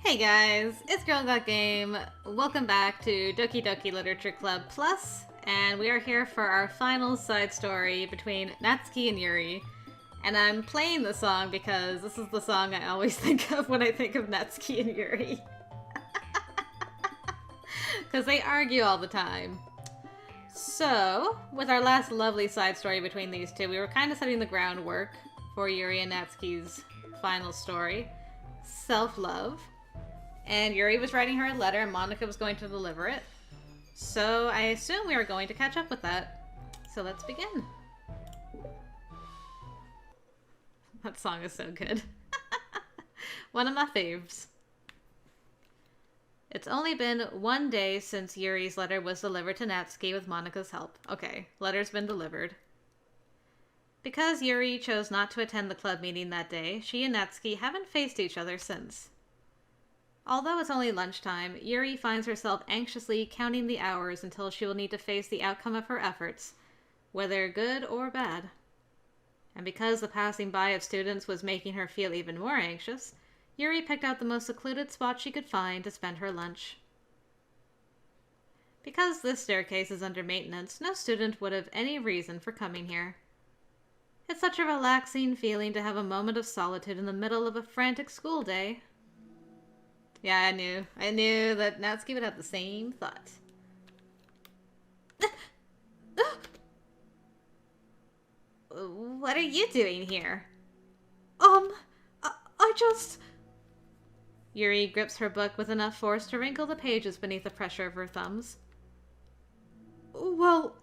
Hey guys, it's Girl Got Game. Welcome back to Doki Doki Literature Club Plus, and we are here for our final side story between Natsuki and Yuri. And I'm playing the song because this is the song I always think of when I think of Natsuki and Yuri. Because they argue all the time. So, with our last lovely side story between these two, we were kind of setting the groundwork for Yuri and Natsuki's final story, self-love. And Yuri was writing her a letter and Monika was going to deliver it. So I assume we are going to catch up with that. So let's begin. That song is so good. One of my faves. It's only been 1 day since Yuri's letter was delivered to Natsuki with Monika's help. Okay, letter's been delivered. Because Yuri chose not to attend the club meeting that day, she and Natsuki haven't faced each other since. Although it's only lunchtime, Yuri finds herself anxiously counting the hours until she will need to face the outcome of her efforts, whether good or bad. And because the passing by of students was making her feel even more anxious, Yuri picked out the most secluded spot she could find to spend her lunch. Because this staircase is under maintenance, no student would have any reason for coming here. It's such a relaxing feeling to have a moment of solitude in the middle of a frantic school day. Yeah, I knew that Natsuki would have the same thought. What are you doing here? I just... Yuri grips her book with enough force to wrinkle the pages beneath the pressure of her thumbs. Well,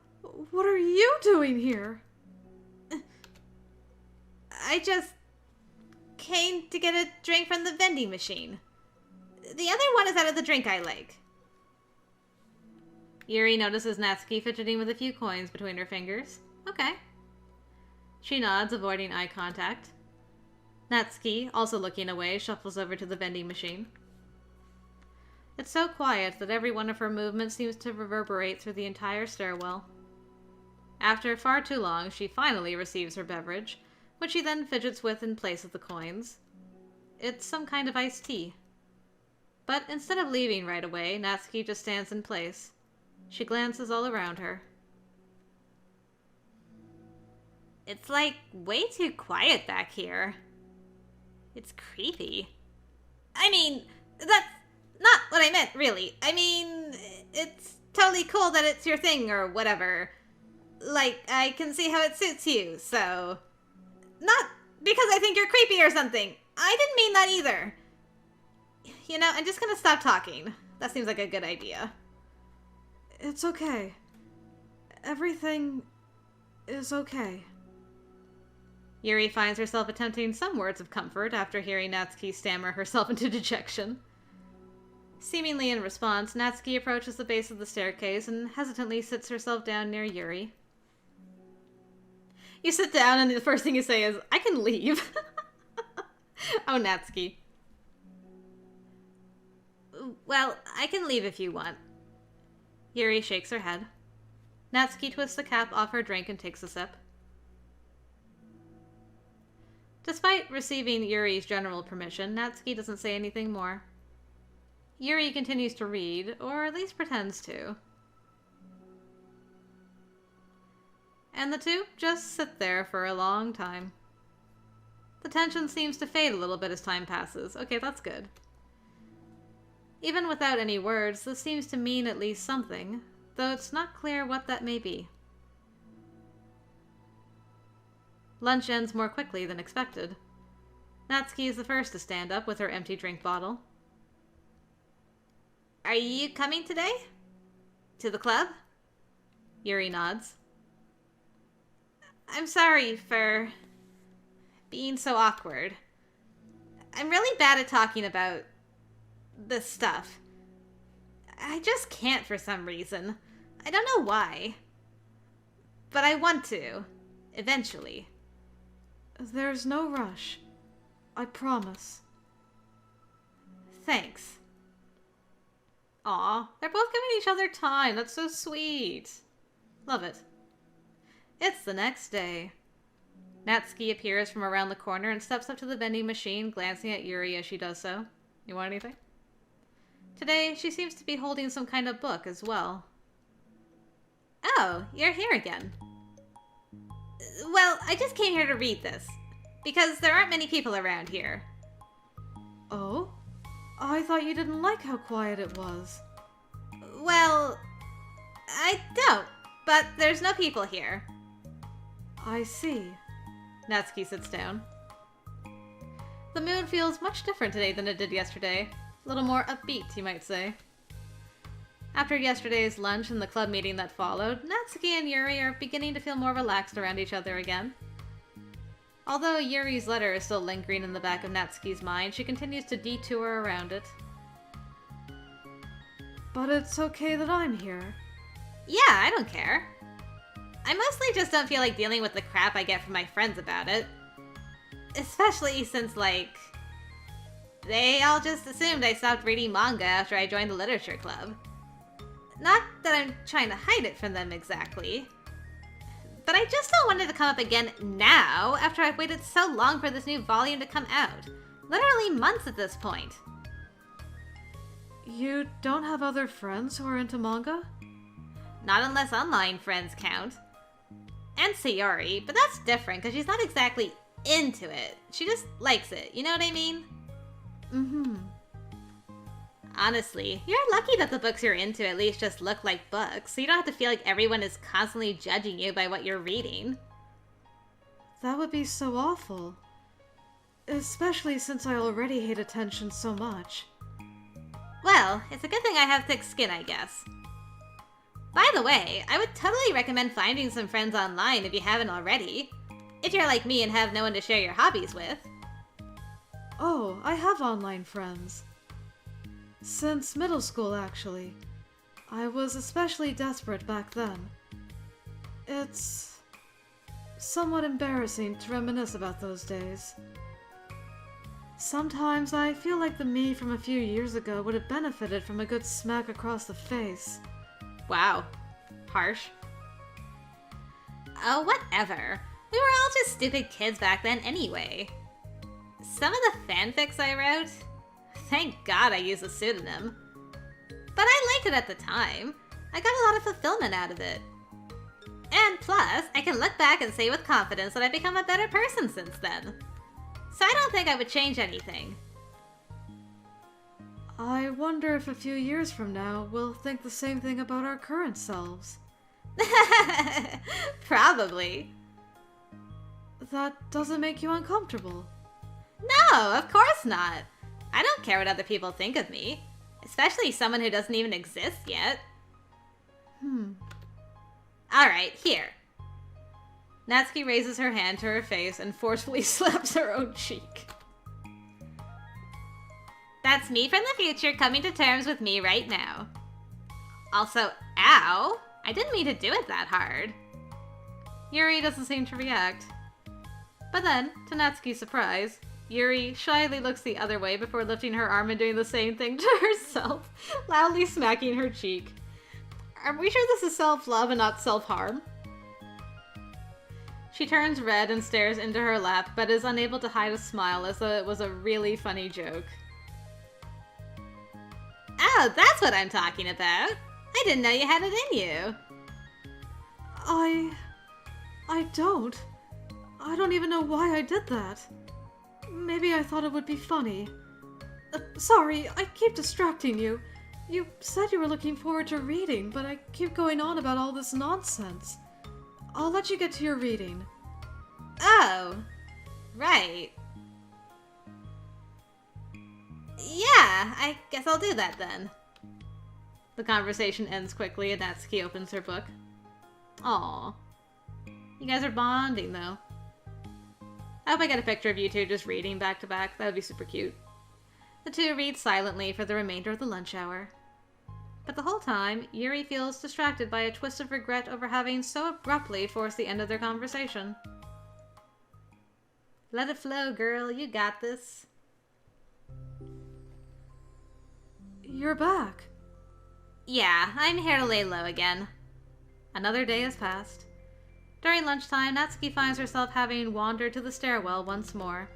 what are you doing here? I just came to get a drink from the vending machine. The other one is out of the drink I like. Yuri notices Natsuki fidgeting with a few coins between her fingers. Okay. She nods, avoiding eye contact. Natsuki, also looking away, shuffles over to the vending machine. It's so quiet that every one of her movements seems to reverberate through the entire stairwell. After far too long, she finally receives her beverage, which she then fidgets with in place of the coins. It's some kind of iced tea. But instead of leaving right away, Natsuki just stands in place. She glances all around her. It's like way too quiet back here. It's creepy. I mean, that's not what I meant, really. I mean, it's totally cool that it's your thing or whatever. Like, I can see how it suits you, so... Not because I think you're creepy or something. I didn't mean that either. You know, I'm just gonna stop talking. That seems like a good idea. It's okay. Everything is okay. Yuri finds herself attempting some words of comfort after hearing Natsuki stammer herself into dejection. Seemingly in response, Natsuki approaches the base of the staircase and hesitantly sits herself down near Yuri. You sit down and the first thing you say is, I can leave. Oh, Natsuki. Well, I can leave if you want. Yuri shakes her head. Natsuki twists the cap off her drink and takes a sip. Despite receiving Yuri's general permission, Natsuki doesn't say anything more. Yuri continues to read, or at least pretends to. And the two just sit there for a long time. The tension seems to fade a little bit as time passes. Okay, that's good. Even without any words, this seems to mean at least something, though it's not clear what that may be. Lunch ends more quickly than expected. Natsuki is the first to stand up with her empty drink bottle. Are you coming today? To the club? Yuri nods. I'm sorry for being so awkward. I'm really bad at talking about this stuff. I just can't for some reason. I don't know why. But I want to. Eventually. There's no rush. I promise. Thanks. Aw, they're both giving each other time. That's so sweet. Love it. It's the next day. Natsuki appears from around the corner and steps up to the vending machine, glancing at Yuri as she does so. You want anything? Today, she seems to be holding some kind of book as well. Oh, you're here again. Well, I just came here to read this, because there aren't many people around here. Oh? I thought you didn't like how quiet it was. Well, I don't, but there's no people here. I see. Natsuki sits down. The mood feels much different today than it did yesterday. A little more upbeat, you might say. After yesterday's lunch and the club meeting that followed, Natsuki and Yuri are beginning to feel more relaxed around each other again. Although Yuri's letter is still lingering in the back of Natsuki's mind, she continues to detour around it. But it's okay that I'm here. Yeah, I don't care. I mostly just don't feel like dealing with the crap I get from my friends about it. Especially since, like, they all just assumed I stopped reading manga after I joined the literature club. Not that I'm trying to hide it from them exactly. But I just don't want it to come up again now, after I've waited so long for this new volume to come out. Literally months at this point. You don't have other friends who are into manga? Not unless online friends count. And Sayori, but that's different because she's not exactly into it. She just likes it, you know what I mean? Mm-hmm. Honestly, you're lucky that the books you're into at least just look like books, so you don't have to feel like everyone is constantly judging you by what you're reading. That would be so awful. Especially since I already hate attention so much. Well, it's a good thing I have thick skin, I guess. By the way, I would totally recommend finding some friends online if you haven't already. If you're like me and have no one to share your hobbies with. Oh, I have online friends. Since middle school, actually. I was especially desperate back then. It's somewhat embarrassing to reminisce about those days. Sometimes I feel like the me from a few years ago would have benefited from a good smack across the face. Wow. Harsh. Oh, whatever. We were all just stupid kids back then anyway. Some of the fanfics I wrote, thank God I used a pseudonym. But I liked it at the time. I got a lot of fulfillment out of it. And plus, I can look back and say with confidence that I've become a better person since then. So I don't think I would change anything. I wonder if a few years from now we'll think the same thing about our current selves. Probably. That doesn't make you uncomfortable. No, of course not. I don't care what other people think of me. Especially someone who doesn't even exist yet. Alright, here. Natsuki raises her hand to her face and forcefully slaps her own cheek. That's me from the future coming to terms with me right now. Also, ow! I didn't mean to do it that hard. Yuri doesn't seem to react. But then, to Natsuki's surprise, Yuri shyly looks the other way before lifting her arm and doing the same thing to herself, loudly smacking her cheek. Are we sure this is self-love and not self-harm? She turns red and stares into her lap, but is unable to hide a smile as though it was a really funny joke. Oh, that's what I'm talking about! I didn't know you had it in you! I don't. I don't even know why I did that. Maybe I thought it would be funny. Sorry, I keep distracting you. You said you were looking forward to reading, but I keep going on about all this nonsense. I'll let you get to your reading. Oh, right. Yeah, I guess I'll do that then. The conversation ends quickly and Natsuki opens her book. Aww. You guys are bonding, though. I hope I get a picture of you two just reading back to back. That would be super cute. The two read silently for the remainder of the lunch hour. But the whole time, Yuri feels distracted by a twist of regret over having so abruptly forced the end of their conversation. Let it flow, girl. You got this. You're back. Yeah, I'm here to lay low again. Another day has passed. During lunchtime, Natsuki finds herself having wandered to the stairwell once more.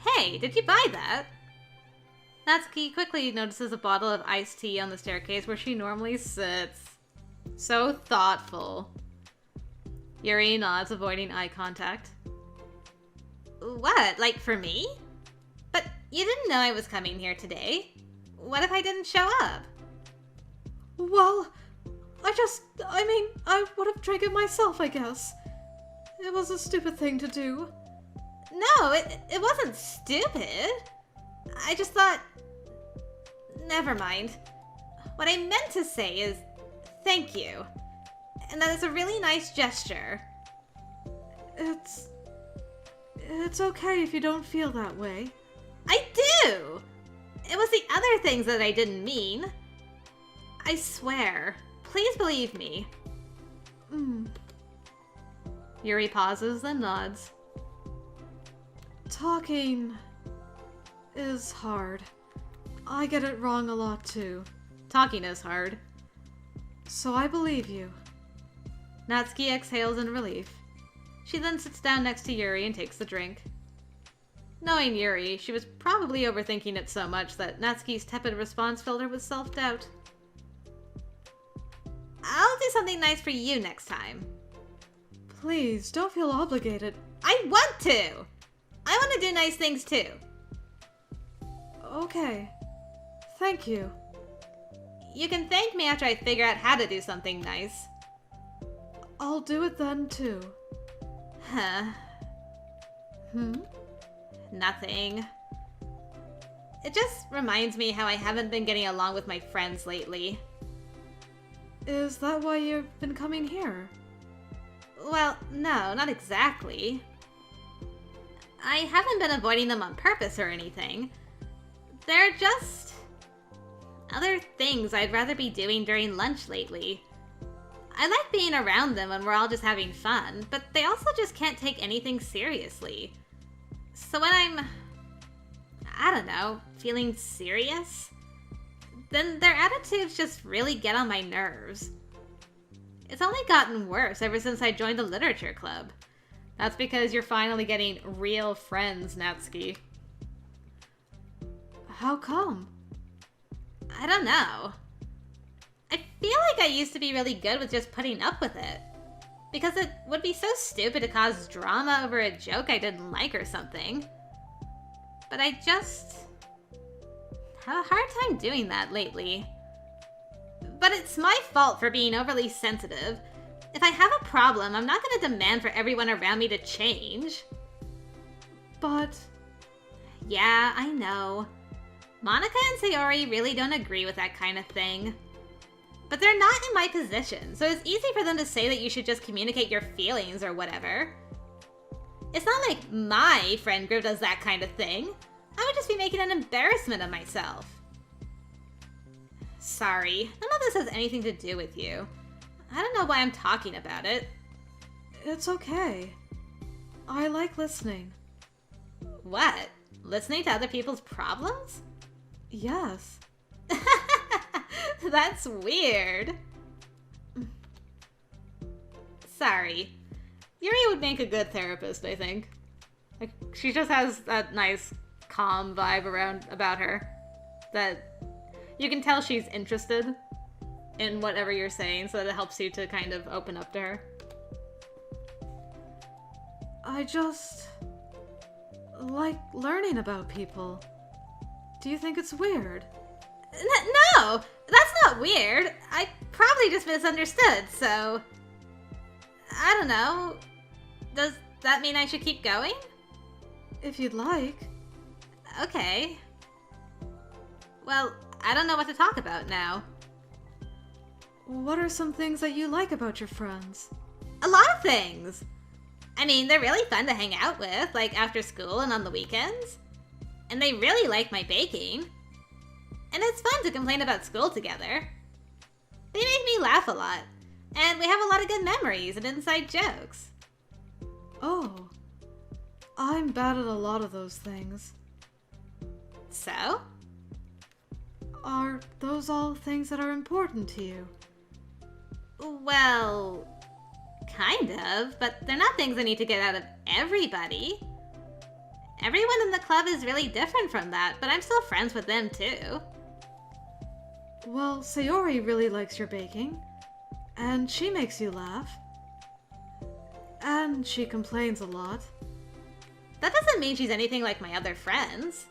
Hey, did you buy that? Natsuki quickly notices a bottle of iced tea on the staircase where she normally sits. So thoughtful. Yuri nods, avoiding eye contact. What, like for me? But you didn't know I was coming here today. What if I didn't show up? Well, I would have drank it myself, I guess. It was a stupid thing to do. No, it wasn't stupid. I just thought... Never mind. What I meant to say is thank you. And that is a really nice gesture. It's okay if you don't feel that way. I do! It was the other things that I didn't mean. I swear. Please believe me. Yuri pauses, then nods. Talking is hard. I get it wrong a lot too. Talking is hard. So I believe you. Natsuki exhales in relief. She then sits down next to Yuri and takes the drink. Knowing Yuri, she was probably overthinking it so much that Natsuki's tepid response filled her with self-doubt. I'll do something nice for you next time. Please, don't feel obligated. I want to! I want to do nice things too. Okay. Thank you. You can thank me after I figure out how to do something nice. I'll do it then too. Huh. Nothing. It just reminds me how I haven't been getting along with my friends lately. Is that why you've been coming here? Well, no, not exactly. I haven't been avoiding them on purpose or anything. They're just... other things I'd rather be doing during lunch lately. I like being around them when we're all just having fun, but they also just can't take anything seriously. So when I'm... I don't know, feeling serious, then their attitudes just really get on my nerves. It's only gotten worse ever since I joined the literature club. That's because you're finally getting real friends, Natsuki. How come? I don't know. I feel like I used to be really good with just putting up with it. Because it would be so stupid to cause drama over a joke I didn't like or something. But I just have a hard time doing that lately. But it's my fault for being overly sensitive. If I have a problem, I'm not going to demand for everyone around me to change. But... yeah, I know. Monica and Sayori really don't agree with that kind of thing. But they're not in my position, so it's easy for them to say that you should just communicate your feelings or whatever. It's not like my friend group does that kind of thing. I would just be making an embarrassment of myself. Sorry, none of this has anything to do with you. I don't know why I'm talking about it. It's okay. I like listening. What? Listening to other people's problems? Yes. That's weird. Sorry. Yuri would make a good therapist, I think. Like, she just has that nice, calm vibe about her. That you can tell she's interested in whatever you're saying, so that it helps you to kind of open up to her. I just... like learning about people. Do you think it's weird? No! That's not weird. I probably just misunderstood, so... I don't know. Does that mean I should keep going? If you'd like. Okay. Well, I don't know what to talk about now. What are some things that you like about your friends? A lot of things! I mean, they're really fun to hang out with, like after school and on the weekends. And they really like my baking. And it's fun to complain about school together. They make me laugh a lot. And we have a lot of good memories and inside jokes. Oh. I'm bad at a lot of those things. So? Are those all things that are important to you? Well, kind of, but they're not things I need to get out of everybody. Everyone in the club is really different from that, but I'm still friends with them too. Well, Sayori really likes your baking, and she makes you laugh. And she complains a lot. That doesn't mean she's anything like my other friends.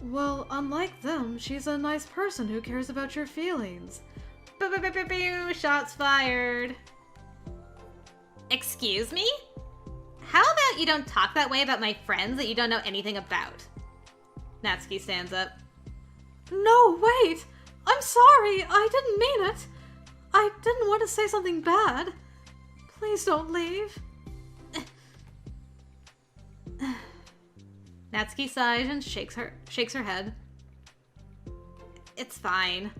Well, unlike them, she's a nice person who cares about your feelings. Boo, shots fired. Excuse me? How about you don't talk that way about my friends that you don't know anything about? Natsuki stands up. No, wait! I'm sorry! I didn't mean it! I didn't want to say something bad. Please don't leave. Natsuki sighs and shakes her head. It's fine.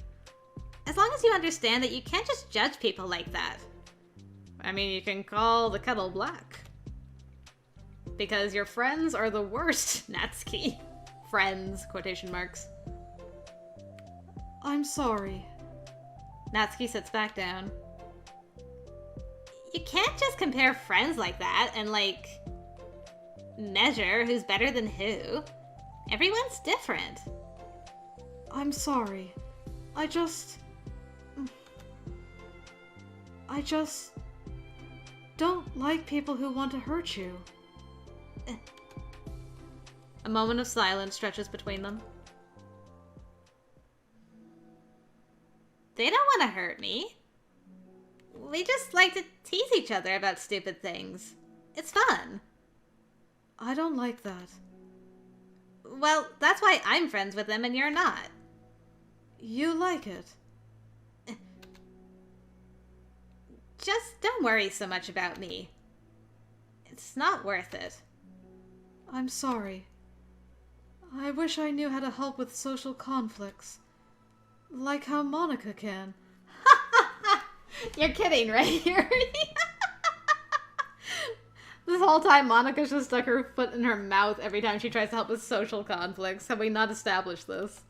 As long as you understand that you can't just judge people like that. I mean, you can call the kettle black. Because your friends are the worst, Natsuki. Friends, quotation marks. I'm sorry. Natsuki sits back down. You can't just compare friends like that and, like, measure who's better than who. Everyone's different. I'm sorry. I just don't like people who want to hurt you. A moment of silence stretches between them. They don't want to hurt me. We just like to tease each other about stupid things. It's fun. I don't like that. Well, that's why I'm friends with them and you're not. You like it. Just don't worry so much about me. It's not worth it. I'm sorry. I wish I knew how to help with social conflicts. Like how Monica can. You're kidding, right, Yuri? This whole time, Monica's just stuck her foot in her mouth every time she tries to help with social conflicts. Have we not established this?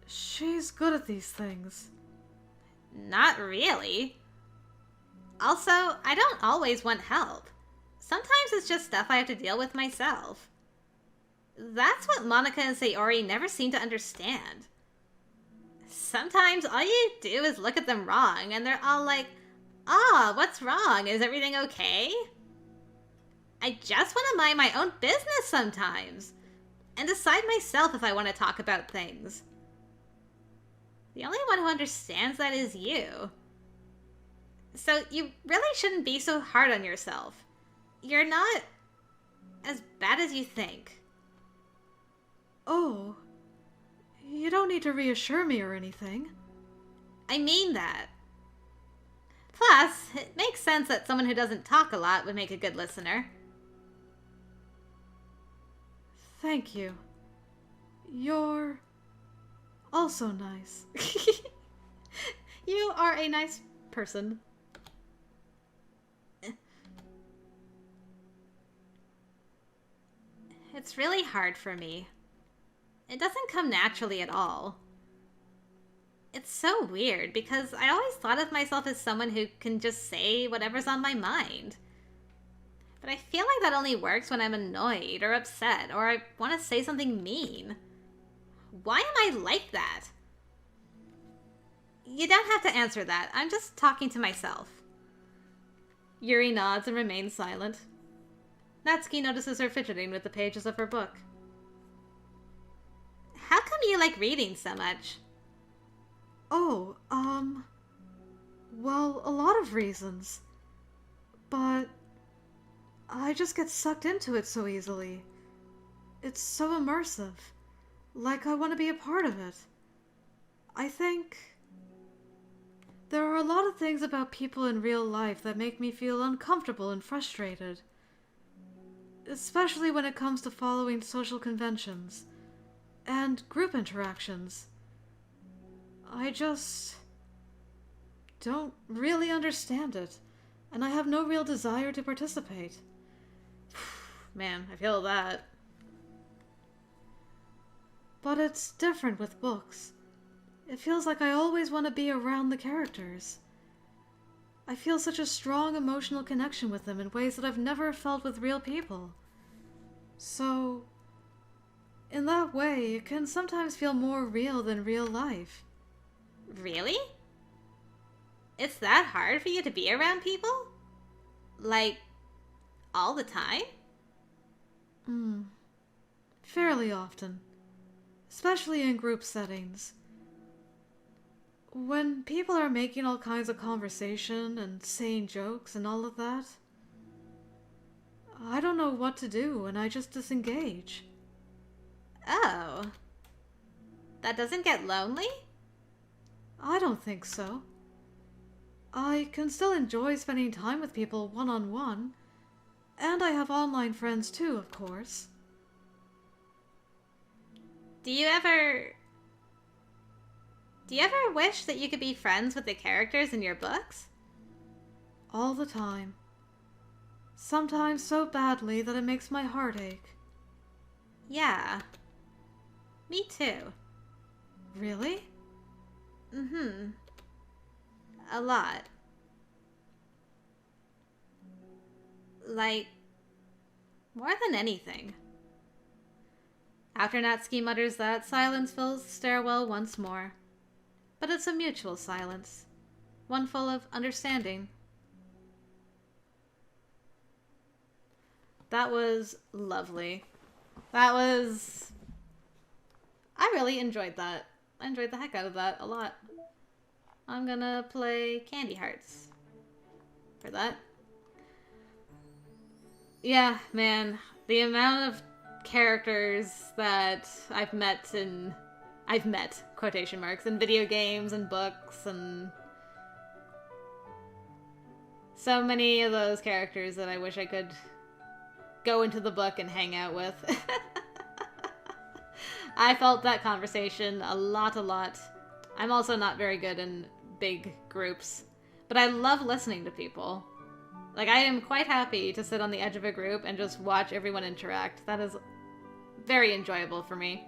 She's good at these things. Not really. Also, I don't always want help. Sometimes it's just stuff I have to deal with myself. That's what Monica and Sayori never seem to understand. Sometimes all you do is look at them wrong, and they're all like, "Ah, what's wrong? Is everything okay?" I just want to mind my own business sometimes, and decide myself if I want to talk about things. The only one who understands that is you. So you really shouldn't be so hard on yourself. You're not as bad as you think. Oh, you don't need to reassure me or anything. I mean that. Plus, it makes sense that someone who doesn't talk a lot would make a good listener. Thank you. You're also nice. You are a nice person. It's really hard for me. It doesn't come naturally at all. It's so weird because I always thought of myself as someone who can just say whatever's on my mind. But I feel like that only works when I'm annoyed or upset or I want to say something mean. Why am I like that? You don't have to answer that. I'm just talking to myself. Yuri nods and remains silent. Natsuki notices her fidgeting with the pages of her book. How come you like reading so much? Oh, well, a lot of reasons. But I just get sucked into it so easily. It's so immersive. Like I want to be a part of it. I think there are a lot of things about people in real life that make me feel uncomfortable and frustrated. Especially when it comes to following social conventions and group interactions. I just don't really understand it, and I have no real desire to participate. Man, I feel that. But it's different with books. It feels like I always want to be around the characters. I feel such a strong emotional connection with them in ways that I've never felt with real people. So, in that way, it can sometimes feel more real than real life. Really? It's that hard for you to be around people? Like, all the time? Fairly often. Especially in group settings. When people are making all kinds of conversation and saying jokes and all of that, I don't know what to do and I just disengage. Oh. That doesn't get lonely? I don't think so. I can still enjoy spending time with people one-on-one, and I have online friends too, of course. Do you ever wish that you could be friends with the characters in your books? All the time. Sometimes so badly that it makes my heart ache. Yeah. Me too. Really? A lot. Like, more than anything. After Natsuki mutters that, silence fills the stairwell once more. But it's a mutual silence. One full of understanding. That was lovely. I really enjoyed that. I enjoyed the heck out of that a lot. I'm gonna play Candy Hearts for that. Yeah, man. The amount of characters that I've met, quotation marks, in video games and books, and so many of those characters that I wish I could go into the book and hang out with. I felt that conversation a lot. I'm also not very good in big groups, but I love listening to people. Like, I am quite happy to sit on the edge of a group and just watch everyone interact. That is very enjoyable for me.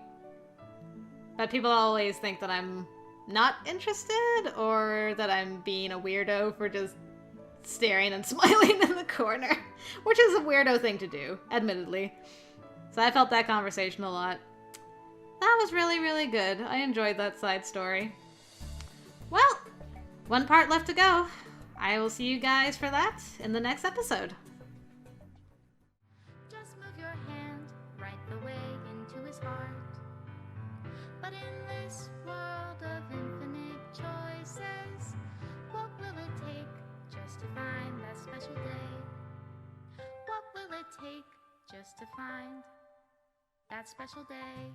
But people always think that I'm not interested, or that I'm being a weirdo for just staring and smiling in the corner, which is a weirdo thing to do, admittedly. So I felt that conversation a lot. That was really, really good. I enjoyed that side story. Well, one part left to go. I will see you guys for that in the next episode. Just move your hand right the way into his heart. But in this world of infinite choices, what will it take just to find that special day? What will it take just to find that special day?